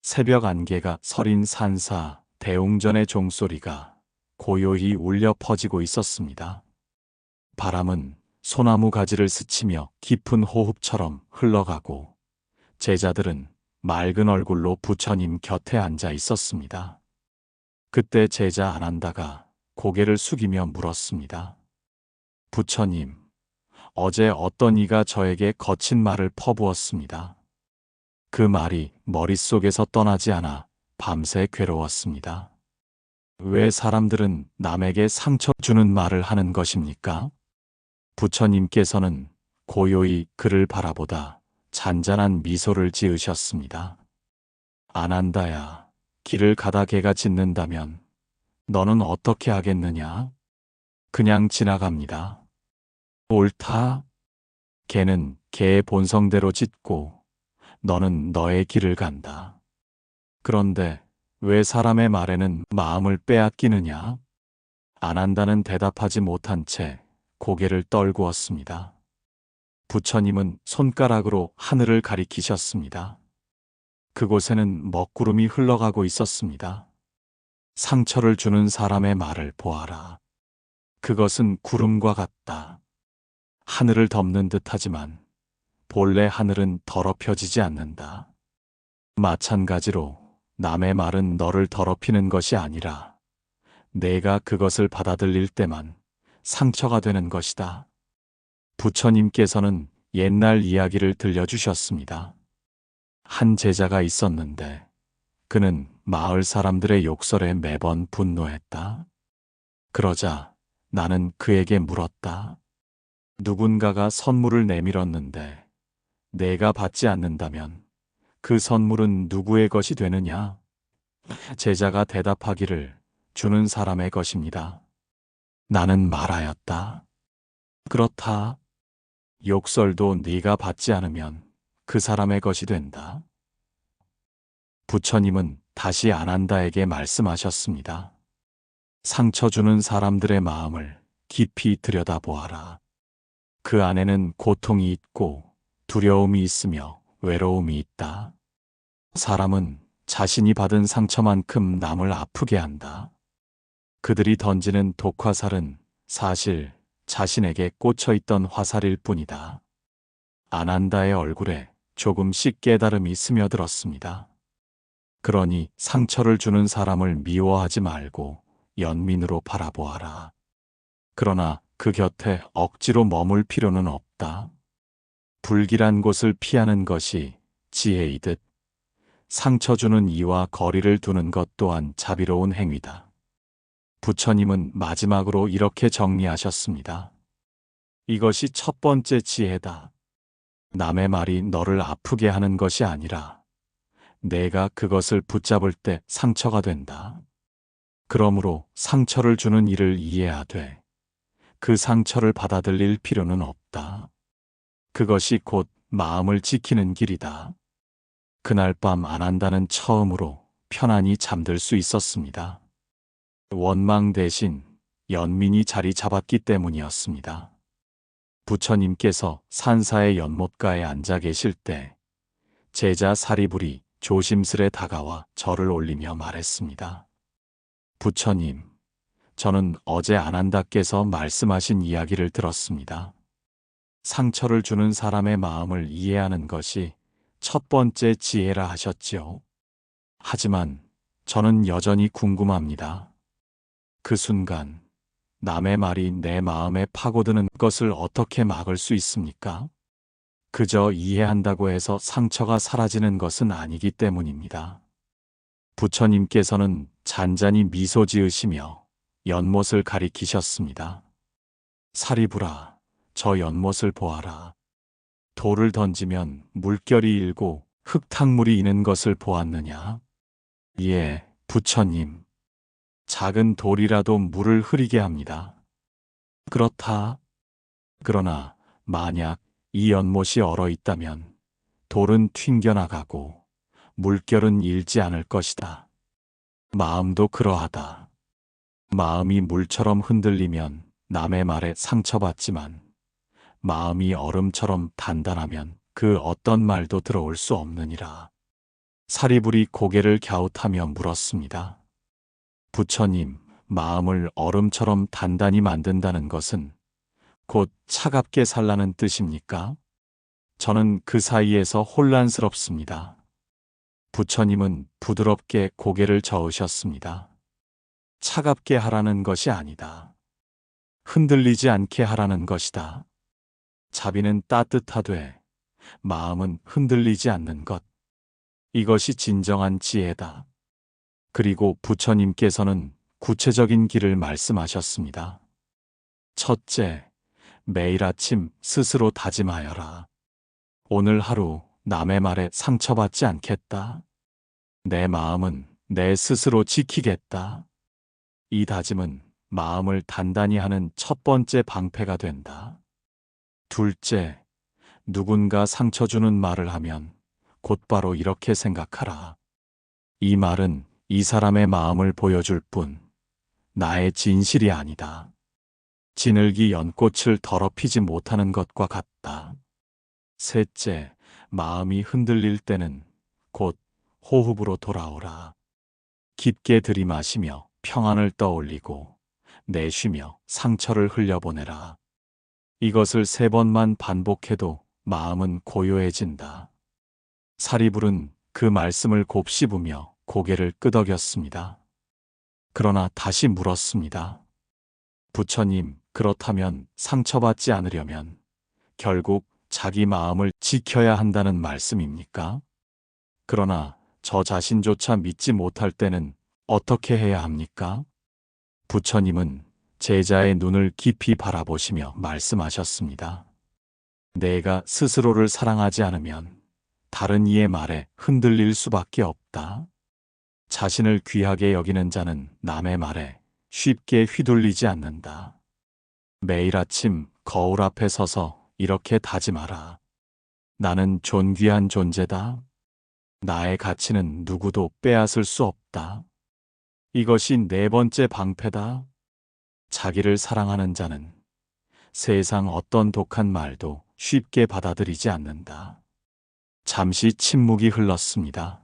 새벽 안개가 서린 산사 대웅전의 종소리가 고요히 울려 퍼지고 있었습니다. 바람은 소나무 가지를 스치며 깊은 호흡처럼 흘러가고 제자들은 맑은 얼굴로 부처님 곁에 앉아 있었습니다. 그때 제자 아난다가 고개를 숙이며 물었습니다. 부처님, 어제 어떤 이가 저에게 거친 말을 퍼부었습니다. 그 말이 머릿속에서 떠나지 않아 밤새 괴로웠습니다. 왜 사람들은 남에게 상처 주는 말을 하는 것입니까? 부처님께서는 고요히 그를 바라보다 잔잔한 미소를 지으셨습니다. 아난다야, 길을 가다 개가 짖는다면 너는 어떻게 하겠느냐? 그냥 지나갑니다. 옳다. 개는 개의 본성대로 짖고 너는 너의 길을 간다. 그런데 왜 사람의 말에는 마음을 빼앗기느냐? 아난다는 대답하지 못한 채 고개를 떨구었습니다. 부처님은 손가락으로 하늘을 가리키셨습니다. 그곳에는 먹구름이 흘러가고 있었습니다. 상처를 주는 사람의 말을 보아라. 그것은 구름과 같다. 하늘을 덮는 듯하지만 본래 하늘은 더럽혀지지 않는다. 마찬가지로 남의 말은 너를 더럽히는 것이 아니라 내가 그것을 받아들일 때만 상처가 되는 것이다. 부처님께서는 옛날 이야기를 들려주셨습니다. 한 제자가 있었는데 그는 마을 사람들의 욕설에 매번 분노했다. 그러자 나는 그에게 물었다. 누군가가 선물을 내밀었는데 내가 받지 않는다면 그 선물은 누구의 것이 되느냐? 제자가 대답하기를 주는 사람의 것입니다. 나는 말하였다. 그렇다. 욕설도 네가 받지 않으면 그 사람의 것이 된다. 부처님은 다시 아난다에게 말씀하셨습니다. 상처 주는 사람들의 마음을 깊이 들여다보아라. 그 안에는 고통이 있고 두려움이 있으며 외로움이 있다. 사람은 자신이 받은 상처만큼 남을 아프게 한다. 그들이 던지는 독화살은 사실 자신에게 꽂혀 있던 화살일 뿐이다. 아난다의 얼굴에 조금씩 깨달음이 스며들었습니다. 그러니 상처를 주는 사람을 미워하지 말고 연민으로 바라보아라. 그러나 그 곁에 억지로 머물 필요는 없다. 불길한 곳을 피하는 것이 지혜이듯 상처 주는 이와 거리를 두는 것 또한 자비로운 행위다. 부처님은 마지막으로 이렇게 정리하셨습니다. 이것이 첫 번째 지혜다. 남의 말이 너를 아프게 하는 것이 아니라 내가 그것을 붙잡을 때 상처가 된다. 그러므로 상처를 주는 이를 이해하되 그 상처를 받아들일 필요는 없다. 그것이 곧 마음을 지키는 길이다. 그날 밤 아난다는 처음으로 편안히 잠들 수 있었습니다. 원망 대신 연민이 자리 잡았기 때문이었습니다. 부처님께서 산사의 연못가에 앉아 계실 때 제자 사리불이 조심스레 다가와 절을 올리며 말했습니다. 부처님, 저는 어제 아난다께서 말씀하신 이야기를 들었습니다. 상처를 주는 사람의 마음을 이해하는 것이 첫 번째 지혜라 하셨지요. 하지만 저는 여전히 궁금합니다. 그 순간 남의 말이 내 마음에 파고드는 것을 어떻게 막을 수 있습니까? 그저 이해한다고 해서 상처가 사라지는 것은 아니기 때문입니다. 부처님께서는 잔잔히 미소 지으시며 연못을 가리키셨습니다. 사리불아, 저 연못을 보아라. 돌을 던지면 물결이 일고 흙탕물이 이는 것을 보았느냐? 예, 부처님. 작은 돌이라도 물을 흐리게 합니다. 그렇다. 그러나 만약 이 연못이 얼어 있다면 돌은 튕겨나가고 물결은 일지 않을 것이다. 마음도 그러하다. 마음이 물처럼 흔들리면 남의 말에 상처받지만 마음이 얼음처럼 단단하면 그 어떤 말도 들어올 수 없느니라. 사리불이 고개를 갸웃하며 물었습니다. 부처님, 마음을 얼음처럼 단단히 만든다는 것은 곧 차갑게 살라는 뜻입니까? 저는 그 사이에서 혼란스럽습니다. 부처님은 부드럽게 고개를 저으셨습니다. 차갑게 하라는 것이 아니다. 흔들리지 않게 하라는 것이다. 자비는 따뜻하되 마음은 흔들리지 않는 것. 이것이 진정한 지혜다. 그리고 부처님께서는 구체적인 길을 말씀하셨습니다. 첫째, 매일 아침 스스로 다짐하여라. 오늘 하루 남의 말에 상처받지 않겠다. 내 마음은 내 스스로 지키겠다. 이 다짐은 마음을 단단히 하는 첫 번째 방패가 된다. 둘째, 누군가 상처 주는 말을 하면 곧바로 이렇게 생각하라. 이 말은 이 사람의 마음을 보여줄 뿐 나의 진실이 아니다. 지늘기 연꽃을 더럽히지 못하는 것과 같다. 셋째, 마음이 흔들릴 때는 곧 호흡으로 돌아오라. 깊게 들이마시며 평안을 떠올리고 내쉬며 상처를 흘려보내라. 이것을 3번만 반복해도 마음은 고요해진다. 사리불은 그 말씀을 곱씹으며 고개를 끄덕였습니다. 그러나 다시 물었습니다. 부처님, 그렇다면 상처받지 않으려면 결국 자기 마음을 지켜야 한다는 말씀입니까? 그러나 저 자신조차 믿지 못할 때는 어떻게 해야 합니까? 부처님은 제자의 눈을 깊이 바라보시며 말씀하셨습니다. 내가 스스로를 사랑하지 않으면 다른 이의 말에 흔들릴 수밖에 없다. 자신을 귀하게 여기는 자는 남의 말에 쉽게 휘둘리지 않는다. 매일 아침 거울 앞에 서서 이렇게 다짐하라. 나는 존귀한 존재다. 나의 가치는 누구도 빼앗을 수 없다. 이것이 4번째 방패다. 자기를 사랑하는 자는 세상 어떤 독한 말도 쉽게 받아들이지 않는다. 잠시 침묵이 흘렀습니다.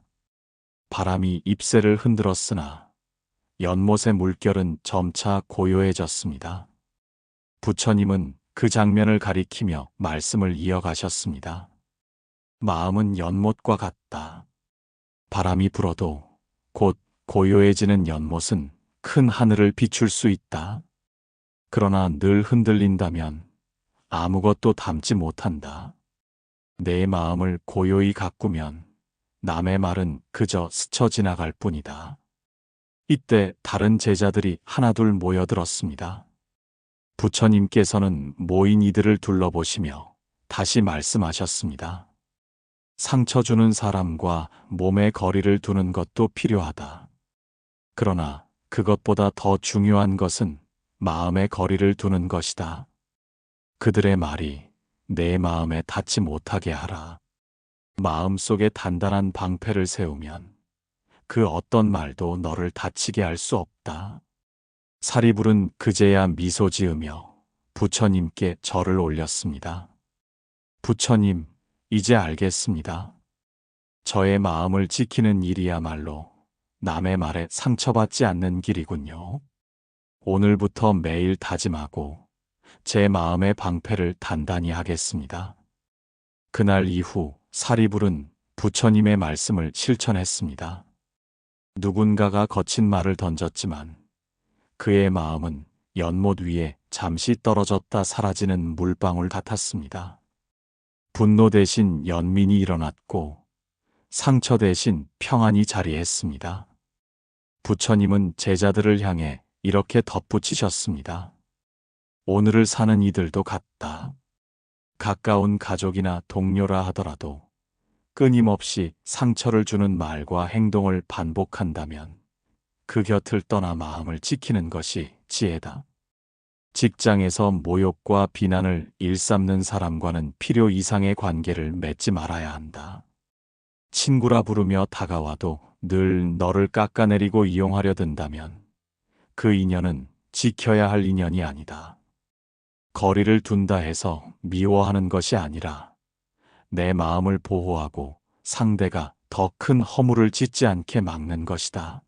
바람이 잎새를 흔들었으나 연못의 물결은 점차 고요해졌습니다. 부처님은 그 장면을 가리키며 말씀을 이어가셨습니다. 마음은 연못과 같다. 바람이 불어도 곧 고요해지는 연못은 큰 하늘을 비출 수 있다. 그러나 늘 흔들린다면 아무것도 담지 못한다. 내 마음을 고요히 가꾸면 남의 말은 그저 스쳐 지나갈 뿐이다. 이때 다른 제자들이 하나둘 모여들었습니다. 부처님께서는 모인 이들을 둘러보시며 다시 말씀하셨습니다. 상처 주는 사람과 몸의 거리를 두는 것도 필요하다. 그러나 그것보다 더 중요한 것은 마음의 거리를 두는 것이다. 그들의 말이 내 마음에 닿지 못하게 하라. 마음속에 단단한 방패를 세우면 그 어떤 말도 너를 다치게 할 수 없다. 사리불은 그제야 미소 지으며 부처님께 절을 올렸습니다. 부처님, 이제 알겠습니다. 저의 마음을 지키는 일이야말로 남의 말에 상처받지 않는 길이군요. 오늘부터 매일 다짐하고 제 마음의 방패를 단단히 하겠습니다. 그날 이후 사리불은 부처님의 말씀을 실천했습니다. 누군가가 거친 말을 던졌지만 그의 마음은 연못 위에 잠시 떨어졌다 사라지는 물방울 같았습니다. 분노 대신 연민이 일어났고 상처 대신 평안이 자리했습니다. 부처님은 제자들을 향해 이렇게 덧붙이셨습니다. 오늘을 사는 이들도 같다. 가까운 가족이나 동료라 하더라도 끊임없이 상처를 주는 말과 행동을 반복한다면 그 곁을 떠나 마음을 지키는 것이 지혜다. 직장에서 모욕과 비난을 일삼는 사람과는 필요 이상의 관계를 맺지 말아야 한다. 친구라 부르며 다가와도 늘 너를 깎아내리고 이용하려 든다면 그 인연은 지켜야 할 인연이 아니다. 거리를 둔다 해서 미워하는 것이 아니라 내 마음을 보호하고 상대가 더 큰 허물을 짓지 않게 막는 것이다.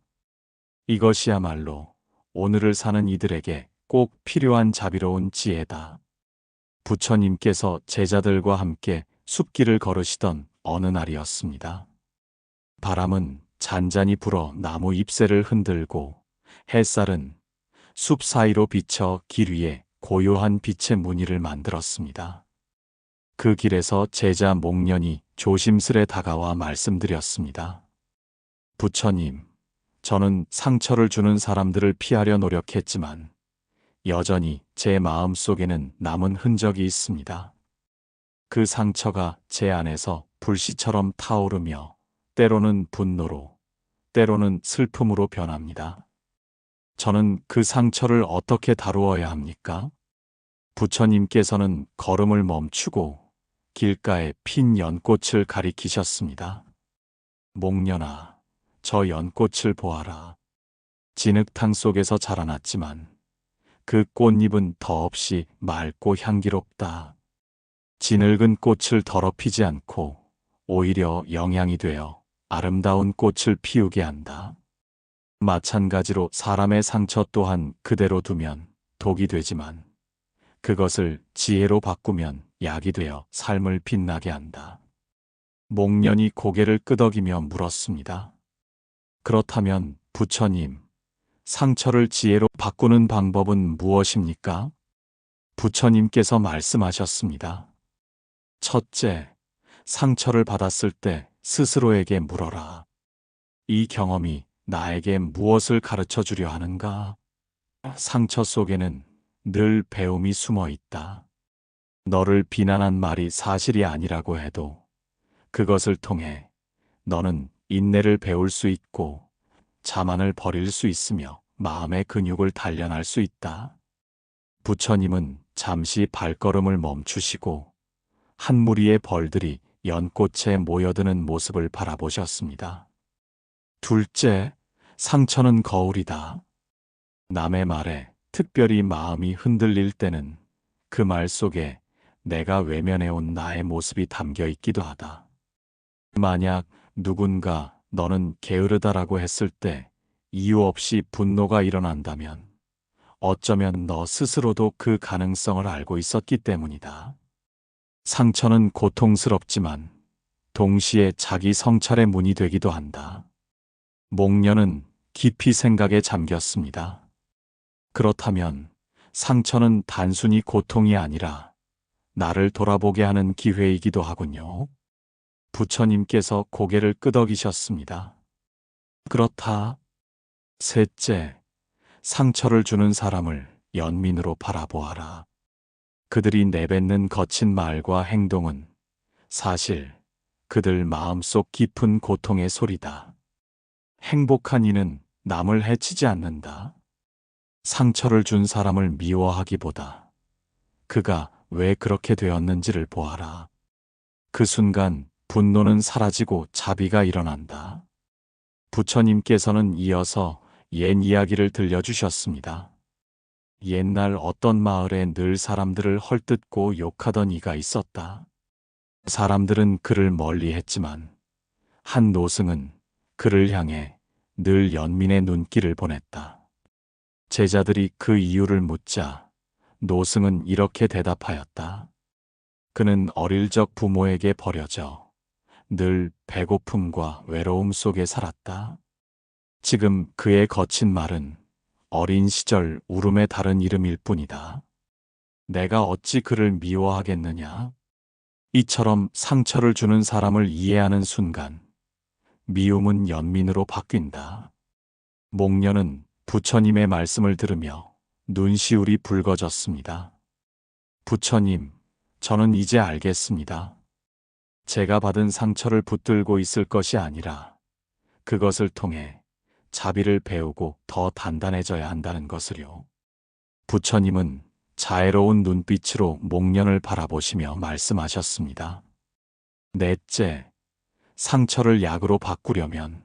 이것이야말로 오늘을 사는 이들에게 꼭 필요한 자비로운 지혜다. 부처님께서 제자들과 함께 숲길을 걸으시던 어느 날이었습니다. 바람은 잔잔히 불어 나무 잎새를 흔들고 햇살은 숲 사이로 비쳐 길 위에 고요한 빛의 무늬를 만들었습니다. 그 길에서 제자 목련이 조심스레 다가와 말씀드렸습니다. 부처님, 저는 상처를 주는 사람들을 피하려 노력했지만 여전히 제 마음 속에는 남은 흔적이 있습니다. 그 상처가 제 안에서 불씨처럼 타오르며 때로는 분노로, 때로는 슬픔으로 변합니다. 저는 그 상처를 어떻게 다루어야 합니까? 부처님께서는 걸음을 멈추고 길가에 핀 연꽃을 가리키셨습니다. 목련아, 저 연꽃을 보아라. 진흙탕 속에서 자라났지만 그 꽃잎은 더없이 맑고 향기롭다. 진흙은 꽃을 더럽히지 않고 오히려 영양이 되어 아름다운 꽃을 피우게 한다. 마찬가지로 사람의 상처 또한 그대로 두면 독이 되지만 그것을 지혜로 바꾸면 약이 되어 삶을 빛나게 한다. 목련이 고개를 끄덕이며 물었습니다. 그렇다면 부처님, 상처를 지혜로 바꾸는 방법은 무엇입니까? 부처님께서 말씀하셨습니다. 첫째, 상처를 받았을 때 스스로에게 물어라. 이 경험이 나에게 무엇을 가르쳐 주려 하는가? 상처 속에는 늘 배움이 숨어 있다. 너를 비난한 말이 사실이 아니라고 해도 그것을 통해 너는 인내를 배울 수 있고 자만을 버릴 수 있으며 마음의 근육을 단련할 수 있다. 부처님은 잠시 발걸음을 멈추시고 한 무리의 벌들이 연꽃에 모여드는 모습을 바라보셨습니다. 둘째, 상처는 거울이다. 남의 말에 특별히 마음이 흔들릴 때는 그 말 속에 내가 외면해온 나의 모습이 담겨 있기도 하다. 만약 누군가 너는 게으르다라고 했을 때 이유 없이 분노가 일어난다면 어쩌면 너 스스로도 그 가능성을 알고 있었기 때문이다. 상처는 고통스럽지만 동시에 자기 성찰의 문이 되기도 한다. 목련은 깊이 생각에 잠겼습니다. 그렇다면 상처는 단순히 고통이 아니라 나를 돌아보게 하는 기회이기도 하군요. 부처님께서 고개를 끄덕이셨습니다. 그렇다. 셋째, 상처를 주는 사람을 연민으로 바라보아라. 그들이 내뱉는 거친 말과 행동은 사실 그들 마음속 깊은 고통의 소리다. 행복한 이는 남을 해치지 않는다. 상처를 준 사람을 미워하기보다 그가 왜 그렇게 되었는지를 보아라. 그 순간 분노는 사라지고 자비가 일어난다. 부처님께서는 이어서 옛 이야기를 들려주셨습니다. 옛날 어떤 마을에 늘 사람들을 헐뜯고 욕하던 이가 있었다. 사람들은 그를 멀리했지만 한 노승은 그를 향해 늘 연민의 눈길을 보냈다. 제자들이 그 이유를 묻자 노승은 이렇게 대답하였다. 그는 어릴 적 부모에게 버려져 늘 배고픔과 외로움 속에 살았다. 지금 그의 거친 말은 어린 시절 울음의 다른 이름일 뿐이다. 내가 어찌 그를 미워하겠느냐? 이처럼 상처를 주는 사람을 이해하는 순간 미움은 연민으로 바뀐다. 목련은 부처님의 말씀을 들으며 눈시울이 붉어졌습니다. 부처님, 저는 이제 알겠습니다. 제가 받은 상처를 붙들고 있을 것이 아니라 그것을 통해 자비를 배우고 더 단단해져야 한다는 것을요. 부처님은 자애로운 눈빛으로 목련을 바라보시며 말씀하셨습니다. 넷째, 상처를 약으로 바꾸려면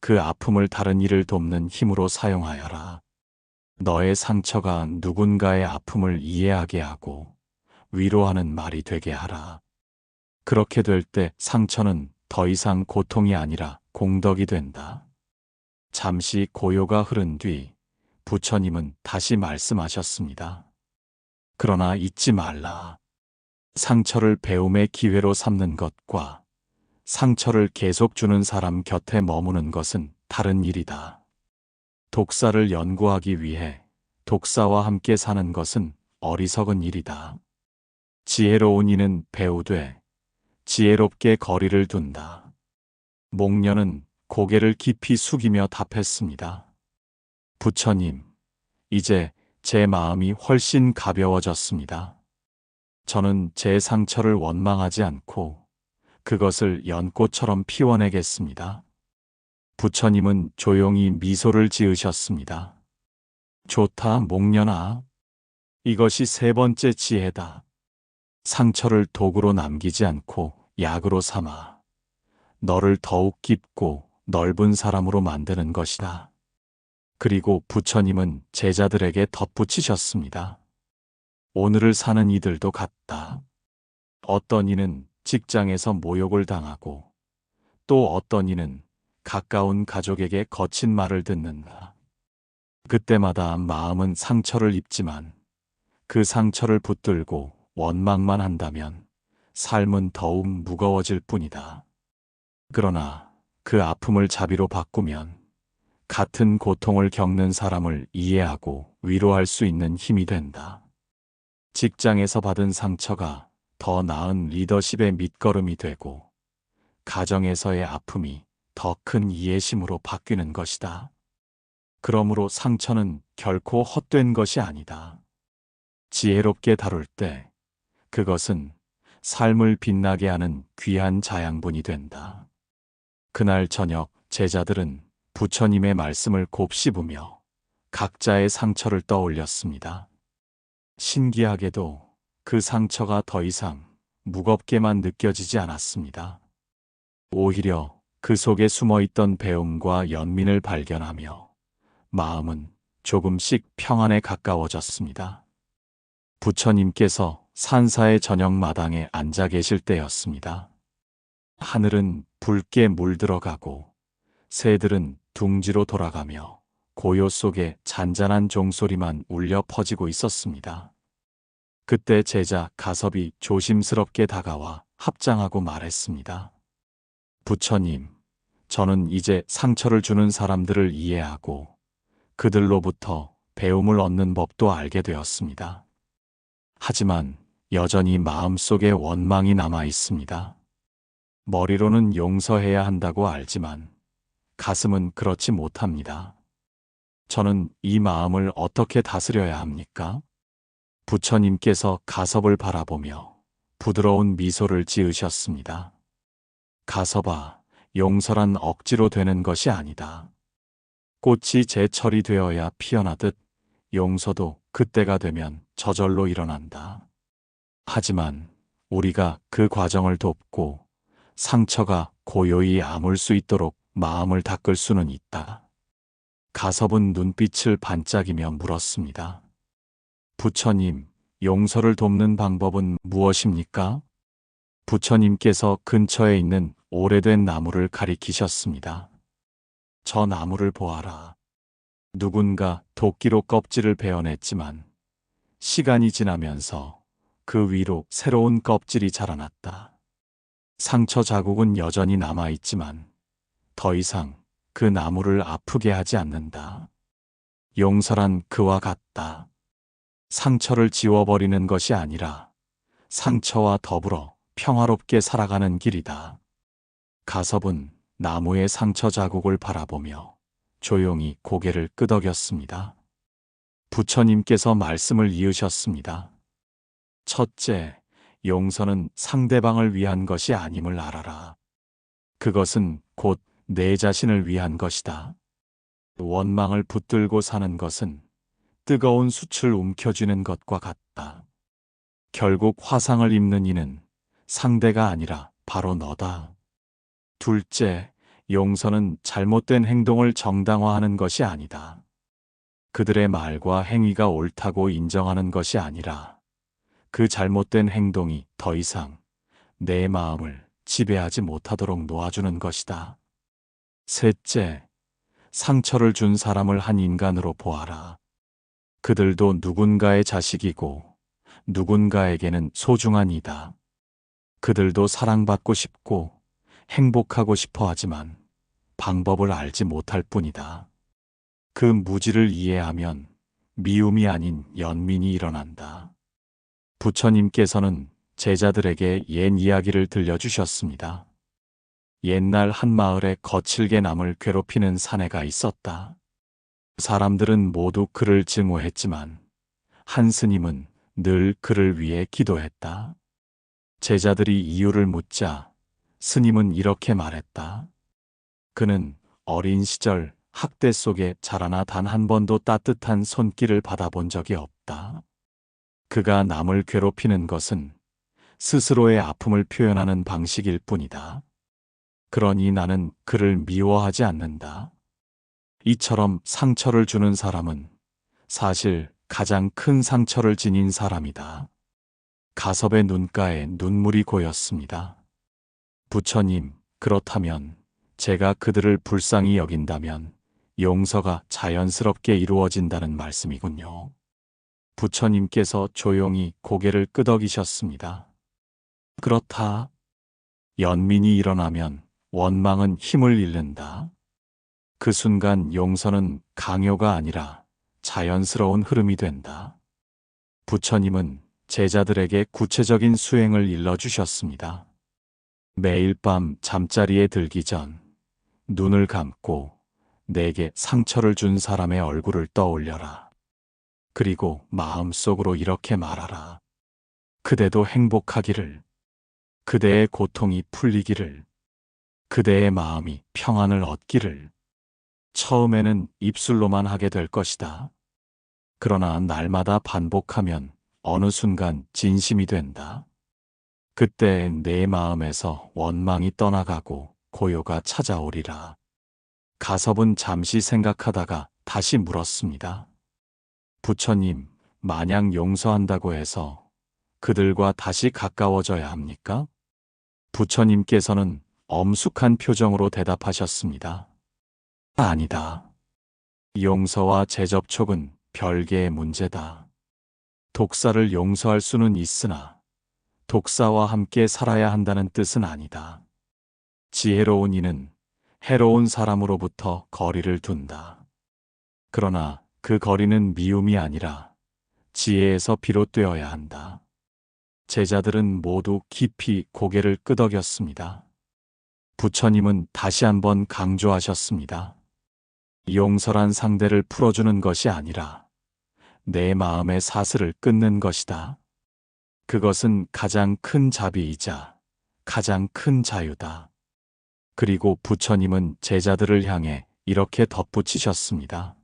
그 아픔을 다른 이를 돕는 힘으로 사용하여라. 너의 상처가 누군가의 아픔을 이해하게 하고 위로하는 말이 되게 하라. 그렇게 될 때 상처는 더 이상 고통이 아니라 공덕이 된다. 잠시 고요가 흐른 뒤 부처님은 다시 말씀하셨습니다. 그러나 잊지 말라. 상처를 배움의 기회로 삼는 것과 상처를 계속 주는 사람 곁에 머무는 것은 다른 일이다. 독사를 연구하기 위해 독사와 함께 사는 것은 어리석은 일이다. 지혜로운 이는 배우되 지혜롭게 거리를 둔다. 목련은 고개를 깊이 숙이며 답했습니다. 부처님, 이제 제 마음이 훨씬 가벼워졌습니다. 저는 제 상처를 원망하지 않고 그것을 연꽃처럼 피워내겠습니다. 부처님은 조용히 미소를 지으셨습니다. 좋다, 목련아. 이것이 세 번째 지혜다. 상처를 도구로 남기지 않고 약으로 삼아 너를 더욱 깊고 넓은 사람으로 만드는 것이다. 그리고 부처님은 제자들에게 덧붙이셨습니다. 오늘을 사는 이들도 같다. 어떤 이는 직장에서 모욕을 당하고 또 어떤 이는 가까운 가족에게 거친 말을 듣는다. 그때마다 마음은 상처를 입지만 그 상처를 붙들고 원망만 한다면 삶은 더욱 무거워질 뿐이다. 그러나 그 아픔을 자비로 바꾸면 같은 고통을 겪는 사람을 이해하고 위로할 수 있는 힘이 된다. 직장에서 받은 상처가 더 나은 리더십의 밑거름이 되고 가정에서의 아픔이 더 큰 이해심으로 바뀌는 것이다. 그러므로 상처는 결코 헛된 것이 아니다. 지혜롭게 다룰 때 그것은 삶을 빛나게 하는 귀한 자양분이 된다. 그날 저녁 제자들은 부처님의 말씀을 곱씹으며 각자의 상처를 떠올렸습니다. 신기하게도 그 상처가 더 이상 무겁게만 느껴지지 않았습니다. 오히려 그 속에 숨어있던 배움과 연민을 발견하며 마음은 조금씩 평안에 가까워졌습니다. 부처님께서 산사의 저녁 마당에 앉아 계실 때였습니다. 하늘은 붉게 물들어가고 새들은 둥지로 돌아가며 고요 속에 잔잔한 종소리만 울려 퍼지고 있었습니다. 그때 제자 가섭이 조심스럽게 다가와 합장하고 말했습니다. 부처님, 저는 이제 상처를 주는 사람들을 이해하고 그들로부터 배움을 얻는 법도 알게 되었습니다. 하지만 여전히 마음속에 원망이 남아 있습니다. 머리로는 용서해야 한다고 알지만 가슴은 그렇지 못합니다. 저는 이 마음을 어떻게 다스려야 합니까? 부처님께서 가섭을 바라보며 부드러운 미소를 지으셨습니다. 가섭아, 용서란 억지로 되는 것이 아니다. 꽃이 제철이 되어야 피어나듯 용서도 그때가 되면 저절로 일어난다. 하지만 우리가 그 과정을 돕고 상처가 고요히 아물 수 있도록 마음을 닦을 수는 있다. 가섭은 눈빛을 반짝이며 물었습니다. 부처님, 용서를 돕는 방법은 무엇입니까? 부처님께서 근처에 있는 오래된 나무를 가리키셨습니다. 저 나무를 보아라. 누군가 도끼로 껍질을 베어냈지만 시간이 지나면서 그 위로 새로운 껍질이 자라났다. 상처 자국은 여전히 남아있지만 더 이상 그 나무를 아프게 하지 않는다. 용서란 그와 같다. 상처를 지워버리는 것이 아니라 상처와 더불어 평화롭게 살아가는 길이다. 가섭은 나무의 상처 자국을 바라보며 조용히 고개를 끄덕였습니다. 부처님께서 말씀을 이으셨습니다. 첫째, 용서는 상대방을 위한 것이 아님을 알아라. 그것은 곧 내 자신을 위한 것이다. 원망을 붙들고 사는 것은 뜨거운 숯을 움켜쥐는 것과 같다. 결국 화상을 입는 이는 상대가 아니라 바로 너다. 둘째, 용서는 잘못된 행동을 정당화하는 것이 아니다. 그들의 말과 행위가 옳다고 인정하는 것이 아니라 그 잘못된 행동이 더 이상 내 마음을 지배하지 못하도록 놓아주는 것이다. 셋째, 상처를 준 사람을 한 인간으로 보아라. 그들도 누군가의 자식이고 누군가에게는 소중한 이다. 그들도 사랑받고 싶고 행복하고 싶어 하지만 방법을 알지 못할 뿐이다. 그 무지를 이해하면 미움이 아닌 연민이 일어난다. 부처님께서는 제자들에게 옛 이야기를 들려주셨습니다. 옛날 한 마을에 거칠게 남을 괴롭히는 사내가 있었다. 사람들은 모두 그를 증오했지만 한 스님은 늘 그를 위해 기도했다. 제자들이 이유를 묻자 스님은 이렇게 말했다. 그는 어린 시절 학대 속에 자라나 단 한 번도 따뜻한 손길을 받아본 적이 없다. 그가 남을 괴롭히는 것은 스스로의 아픔을 표현하는 방식일 뿐이다. 그러니 나는 그를 미워하지 않는다. 이처럼 상처를 주는 사람은 사실 가장 큰 상처를 지닌 사람이다. 가섭의 눈가에 눈물이 고였습니다. 부처님, 그렇다면 제가 그들을 불쌍히 여긴다면 용서가 자연스럽게 이루어진다는 말씀이군요. 부처님께서 조용히 고개를 끄덕이셨습니다. 그렇다. 연민이 일어나면 원망은 힘을 잃는다. 그 순간 용서는 강요가 아니라 자연스러운 흐름이 된다. 부처님은 제자들에게 구체적인 수행을 일러주셨습니다. 매일 밤 잠자리에 들기 전 눈을 감고 내게 상처를 준 사람의 얼굴을 떠올려라. 그리고 마음속으로 이렇게 말하라. 그대도 행복하기를. 그대의 고통이 풀리기를. 그대의 마음이 평안을 얻기를. 처음에는 입술로만 하게 될 것이다. 그러나 날마다 반복하면 어느 순간 진심이 된다. 그때 내 마음에서 원망이 떠나가고 고요가 찾아오리라. 가섭은 잠시 생각하다가 다시 물었습니다. 부처님, 마냥 용서한다고 해서 그들과 다시 가까워져야 합니까? 부처님께서는 엄숙한 표정으로 대답하셨습니다. 아니다. 용서와 재접촉은 별개의 문제다. 독사를 용서할 수는 있으나 독사와 함께 살아야 한다는 뜻은 아니다. 지혜로운 이는 해로운 사람으로부터 거리를 둔다. 그러나 그 거리는 미움이 아니라 지혜에서 비롯되어야 한다. 제자들은 모두 깊이 고개를 끄덕였습니다. 부처님은 다시 한번 강조하셨습니다. 용서란 상대를 풀어주는 것이 아니라 내 마음의 사슬을 끊는 것이다. 그것은 가장 큰 자비이자 가장 큰 자유다. 그리고 부처님은 제자들을 향해 이렇게 덧붙이셨습니다.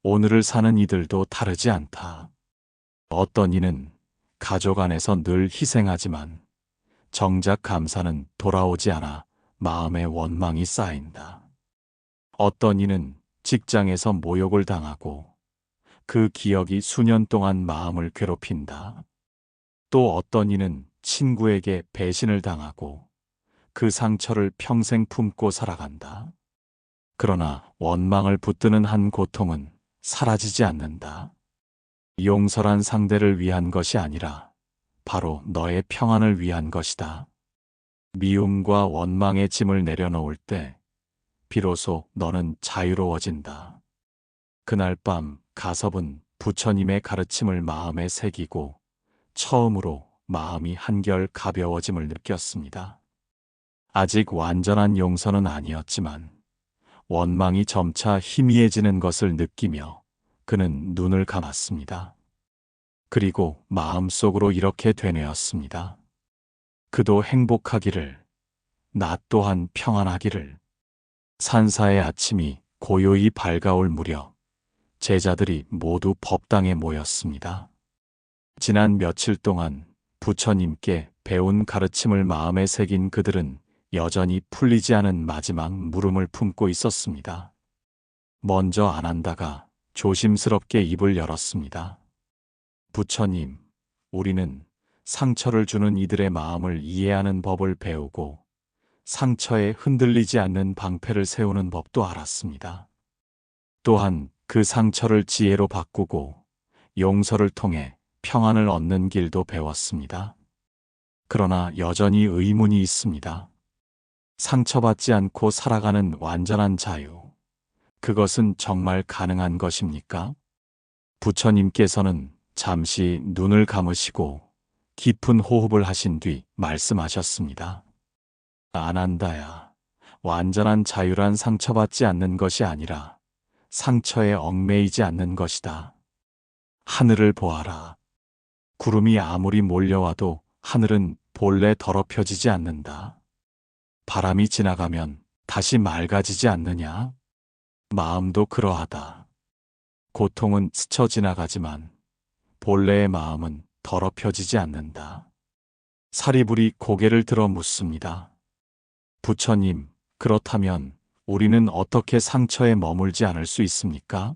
오늘을 사는 이들도 다르지 않다. 어떤 이는 가족 안에서 늘 희생하지만 정작 감사는 돌아오지 않아 마음의 원망이 쌓인다. 어떤 이는 직장에서 모욕을 당하고 그 기억이 수년 동안 마음을 괴롭힌다. 또 어떤 이는 친구에게 배신을 당하고 그 상처를 평생 품고 살아간다. 그러나 원망을 붙드는 한 고통은 사라지지 않는다. 용서란 상대를 위한 것이 아니라 바로 너의 평안을 위한 것이다. 미움과 원망의 짐을 내려놓을 때 비로소 너는 자유로워진다. 그날 밤 가섭은 부처님의 가르침을 마음에 새기고 처음으로 마음이 한결 가벼워짐을 느꼈습니다. 아직 완전한 용서는 아니었지만 원망이 점차 희미해지는 것을 느끼며 그는 눈을 감았습니다. 그리고 마음속으로 이렇게 되뇌었습니다. 그도 행복하기를, 나 또한 평안하기를. 산사의 아침이 고요히 밝아올 무렵 제자들이 모두 법당에 모였습니다. 지난 며칠 동안 부처님께 배운 가르침을 마음에 새긴 그들은 여전히 풀리지 않은 마지막 물음을 품고 있었습니다. 먼저 안한다가 조심스럽게 입을 열었습니다. 부처님, 우리는 상처를 주는 이들의 마음을 이해하는 법을 배우고 상처에 흔들리지 않는 방패를 세우는 법도 알았습니다. 또한 그 상처를 지혜로 바꾸고 용서를 통해 평안을 얻는 길도 배웠습니다. 그러나 여전히 의문이 있습니다. 상처받지 않고 살아가는 완전한 자유. 그것은 정말 가능한 것입니까? 부처님께서는 잠시 눈을 감으시고 깊은 호흡을 하신 뒤 말씀하셨습니다. 아난다야, 완전한 자유란 상처받지 않는 것이 아니라 상처에 얽매이지 않는 것이다. 하늘을 보아라. 구름이 아무리 몰려와도 하늘은 본래 더럽혀지지 않는다. 바람이 지나가면 다시 맑아지지 않느냐? 마음도 그러하다. 고통은 스쳐 지나가지만 본래의 마음은 더럽혀지지 않는다. 사리불이 고개를 들어 묻습니다. 부처님, 그렇다면 우리는 어떻게 상처에 머물지 않을 수 있습니까?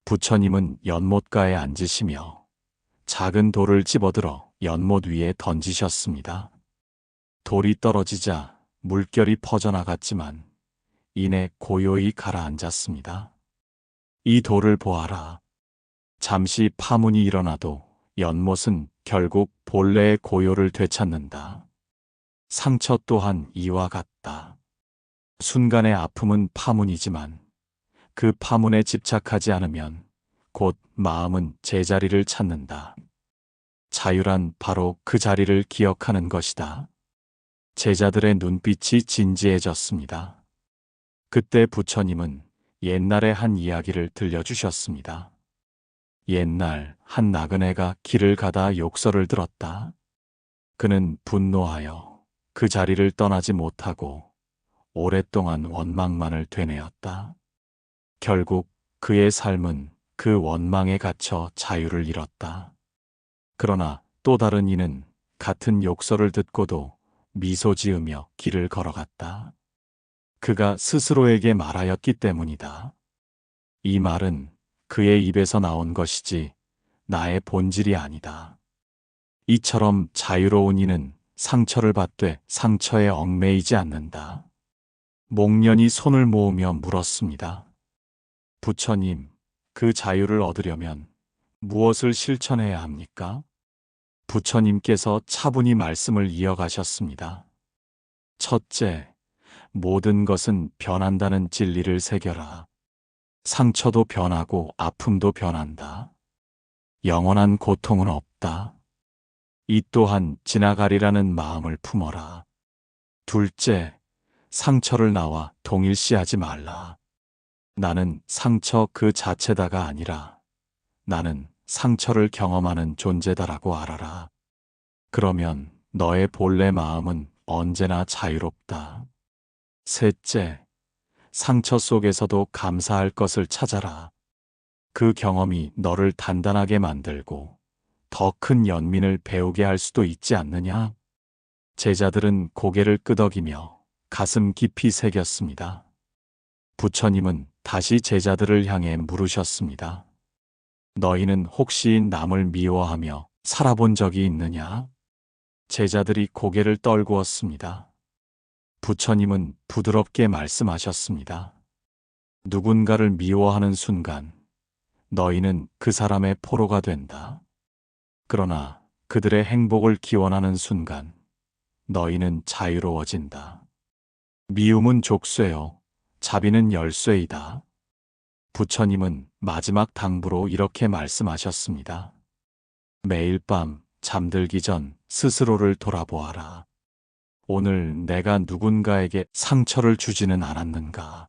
부처님은 연못가에 앉으시며 작은 돌을 집어들어 연못 위에 던지셨습니다. 돌이 떨어지자 물결이 퍼져나갔지만 이내 고요히 가라앉았습니다. 이 돌을 보아라. 잠시 파문이 일어나도 연못은 결국 본래의 고요를 되찾는다. 상처 또한 이와 같다. 순간의 아픔은 파문이지만 그 파문에 집착하지 않으면 곧 마음은 제자리를 찾는다. 자유란 바로 그 자리를 기억하는 것이다. 제자들의 눈빛이 진지해졌습니다. 그때 부처님은 옛날의 한 이야기를 들려주셨습니다. 옛날 한 나그네가 길을 가다 욕설을 들었다. 그는 분노하여 그 자리를 떠나지 못하고 오랫동안 원망만을 되뇌었다. 결국 그의 삶은 그 원망에 갇혀 자유를 잃었다. 그러나 또 다른 이는 같은 욕설을 듣고도 미소 지으며 길을 걸어갔다. 그가 스스로에게 말하였기 때문이다. 이 말은 그의 입에서 나온 것이지 나의 본질이 아니다. 이처럼 자유로운 이는 상처를 받되 상처에 얽매이지 않는다. 목련이 손을 모으며 물었습니다. 부처님, 그 자유를 얻으려면 무엇을 실천해야 합니까? 부처님께서 차분히 말씀을 이어가셨습니다. 첫째, 모든 것은 변한다는 진리를 새겨라. 상처도 변하고 아픔도 변한다. 영원한 고통은 없다. 이 또한 지나가리라는 마음을 품어라. 둘째, 상처를 나와 동일시하지 말라. 나는 상처 그 자체다가 아니라 나는 상처를 경험하는 존재다라고 알아라. 그러면 너의 본래 마음은 언제나 자유롭다. 셋째, 상처 속에서도 감사할 것을 찾아라. 그 경험이 너를 단단하게 만들고 더 큰 연민을 배우게 할 수도 있지 않느냐? 제자들은 고개를 끄덕이며 가슴 깊이 새겼습니다. 부처님은 다시 제자들을 향해 물으셨습니다. 너희는 혹시 남을 미워하며 살아본 적이 있느냐? 제자들이 고개를 떨구었습니다. 부처님은 부드럽게 말씀하셨습니다. 누군가를 미워하는 순간 너희는 그 사람의 포로가 된다. 그러나 그들의 행복을 기원하는 순간 너희는 자유로워진다. 미움은 족쇄요, 자비는 열쇠이다. 부처님은 마지막 당부로 이렇게 말씀하셨습니다. 매일 밤 잠들기 전 스스로를 돌아보아라. 오늘 내가 누군가에게 상처를 주지는 않았는가?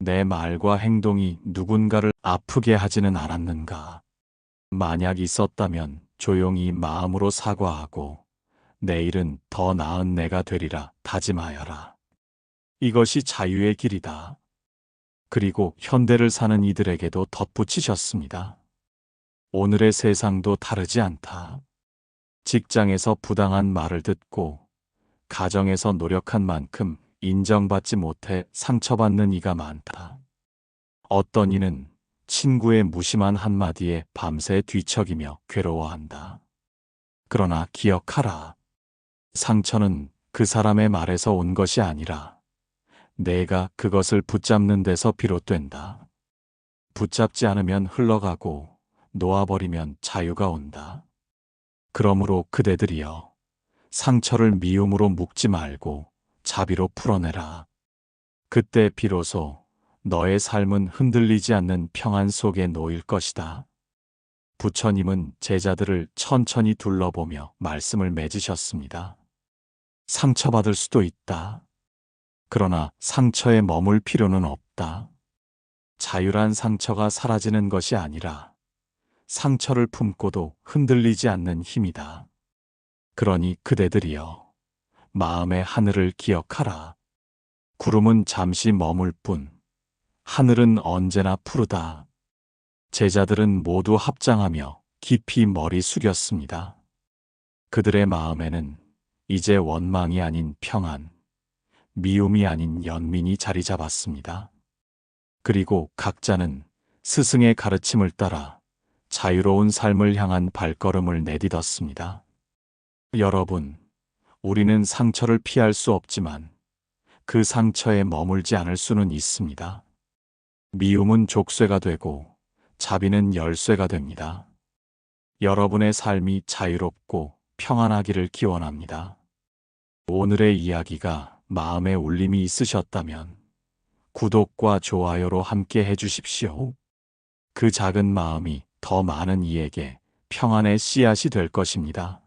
내 말과 행동이 누군가를 아프게 하지는 않았는가? 만약 있었다면 조용히 마음으로 사과하고 내일은 더 나은 내가 되리라 다짐하여라. 이것이 자유의 길이다. 그리고 현대를 사는 이들에게도 덧붙이셨습니다. 오늘의 세상도 다르지 않다. 직장에서 부당한 말을 듣고 가정에서 노력한 만큼 인정받지 못해 상처받는 이가 많다. 어떤 이는 친구의 무심한 한마디에 밤새 뒤척이며 괴로워한다. 그러나 기억하라. 상처는 그 사람의 말에서 온 것이 아니라 내가 그것을 붙잡는 데서 비롯된다. 붙잡지 않으면 흘러가고 놓아버리면 자유가 온다. 그러므로 그대들이여, 상처를 미움으로 묶지 말고 자비로 풀어내라. 그때 비로소 너의 삶은 흔들리지 않는 평안 속에 놓일 것이다. 부처님은 제자들을 천천히 둘러보며 말씀을 맺으셨습니다. 상처받을 수도 있다. 그러나 상처에 머물 필요는 없다. 자유란 상처가 사라지는 것이 아니라 상처를 품고도 흔들리지 않는 힘이다. 그러니 그대들이여, 마음의 하늘을 기억하라. 구름은 잠시 머물 뿐 하늘은 언제나 푸르다. 제자들은 모두 합장하며 깊이 머리 숙였습니다. 그들의 마음에는 이제 원망이 아닌 평안, 미움이 아닌 연민이 자리 잡았습니다. 그리고 각자는 스승의 가르침을 따라 자유로운 삶을 향한 발걸음을 내딛었습니다. 여러분, 우리는 상처를 피할 수 없지만 그 상처에 머물지 않을 수는 있습니다. 미움은 족쇄가 되고 자비는 열쇠가 됩니다. 여러분의 삶이 자유롭고 평안하기를 기원합니다. 오늘의 이야기가 마음에 울림이 있으셨다면 구독과 좋아요로 함께 해주십시오. 그 작은 마음이 더 많은 이에게 평안의 씨앗이 될 것입니다.